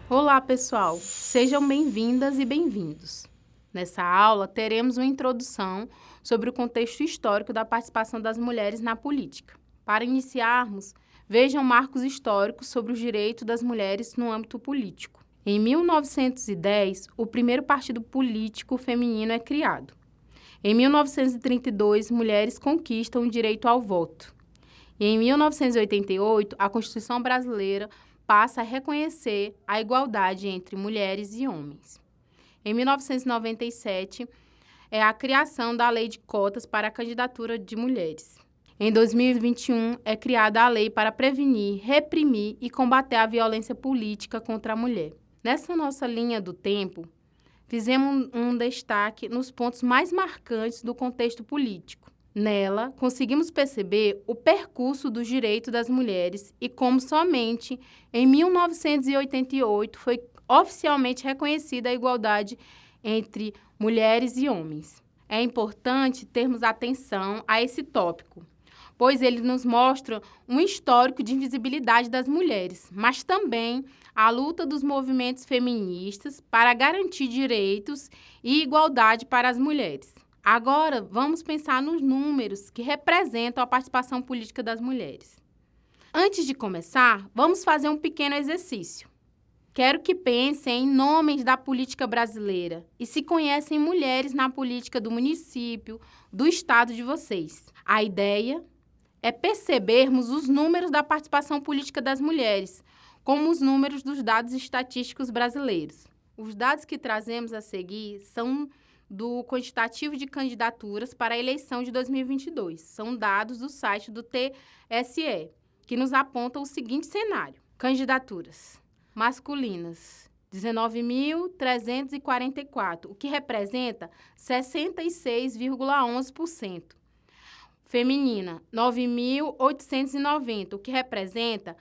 Olá, pessoal! Sejam bem-vindas e bem-vindos. Nessa aula, teremos uma introdução sobre o contexto histórico da participação das mulheres na política. Para iniciarmos, vejam marcos históricos sobre os direitos das mulheres no âmbito político. Em 1910, o primeiro partido político feminino é criado. Em 1932, mulheres conquistam o direito ao voto. E em 1988, a Constituição brasileira passa a reconhecer a igualdade entre mulheres e homens. Em 1997, é a criação da Lei de Cotas para a candidatura de mulheres. Em 2021, é criada a Lei para prevenir, reprimir e combater a violência política contra a mulher. Nessa nossa linha do tempo, fizemos um destaque nos pontos mais marcantes do contexto político. Nela, conseguimos perceber o percurso dos direitos das mulheres e como somente em 1988 foi oficialmente reconhecida a igualdade entre mulheres e homens. É importante termos atenção a esse tópico, pois ele nos mostra um histórico de invisibilidade das mulheres, mas também a luta dos movimentos feministas para garantir direitos e igualdade para as mulheres. Agora, vamos pensar nos números que representam a participação política das mulheres. Antes de começar, vamos fazer um pequeno exercício. Quero que pensem em nomes da política brasileira e se conhecem mulheres na política do município, do estado de vocês. A ideia é percebermos os números da participação política das mulheres, como os números dos dados estatísticos brasileiros. Os dados que trazemos a seguir são do quantitativo de candidaturas para a eleição de 2022. São dados do site do TSE, que nos apontam o seguinte cenário. Candidaturas masculinas, 19.344, o que representa 66,11%. Feminina, 9.890, o que representa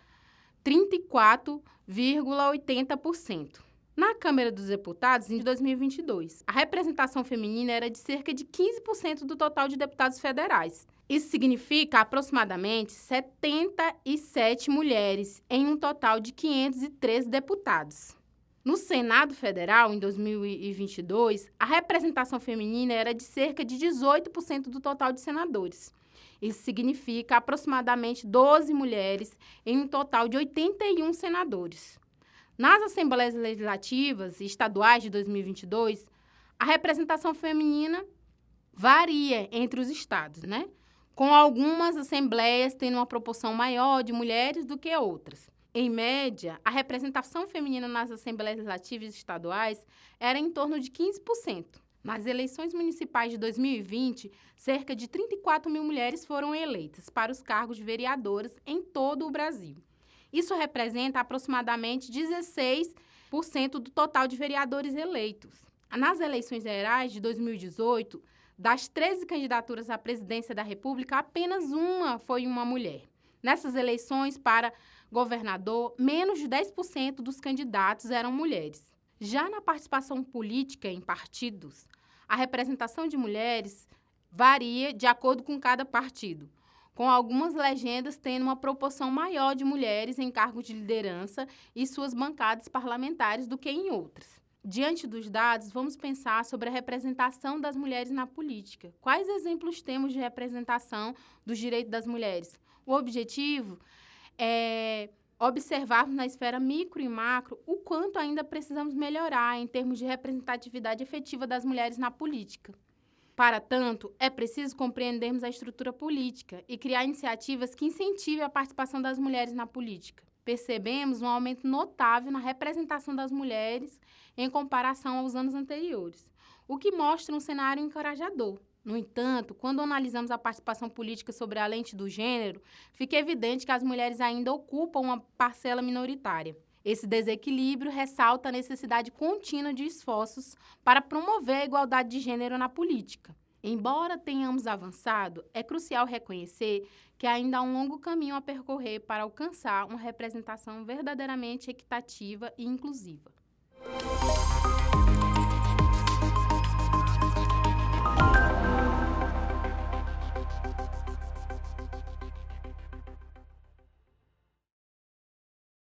34,80%. Na Câmara dos Deputados, em 2022, a representação feminina era de cerca de 15% do total de deputados federais. Isso significa aproximadamente 77 mulheres em um total de 513 deputados. No Senado Federal, em 2022, a representação feminina era de cerca de 18% do total de senadores. Isso significa aproximadamente 12 mulheres em um total de 81 senadores. Nas Assembleias Legislativas e Estaduais de 2022, a representação feminina varia entre os estados, com algumas assembleias tendo uma proporção maior de mulheres do que outras. Em média, a representação feminina nas Assembleias Legislativas Estaduais era em torno de 15%. Nas eleições municipais de 2020, cerca de 34 mil mulheres foram eleitas para os cargos de vereadoras em todo o Brasil. Isso representa aproximadamente 16% do total de vereadores eleitos. Nas eleições gerais de 2018, das 13 candidaturas à presidência da República, apenas uma foi uma mulher. Nessas eleições para governador, menos de 10% dos candidatos eram mulheres. Já na participação política em partidos, a representação de mulheres varia de acordo com cada partido, com algumas legendas tendo uma proporção maior de mulheres em cargos de liderança e suas bancadas parlamentares do que em outras. Diante dos dados, vamos pensar sobre a representação das mulheres na política. Quais exemplos temos de representação dos direitos das mulheres? O objetivo é observarmos na esfera micro e macro o quanto ainda precisamos melhorar em termos de representatividade efetiva das mulheres na política. Para tanto, é preciso compreendermos a estrutura política e criar iniciativas que incentivem a participação das mulheres na política. Percebemos um aumento notável na representação das mulheres em comparação aos anos anteriores, o que mostra um cenário encorajador. No entanto, quando analisamos a participação política sob a lente do gênero, fica evidente que as mulheres ainda ocupam uma parcela minoritária. Esse desequilíbrio ressalta a necessidade contínua de esforços para promover a igualdade de gênero na política. Embora tenhamos avançado, é crucial reconhecer que ainda há um longo caminho a percorrer para alcançar uma representação verdadeiramente equitativa e inclusiva.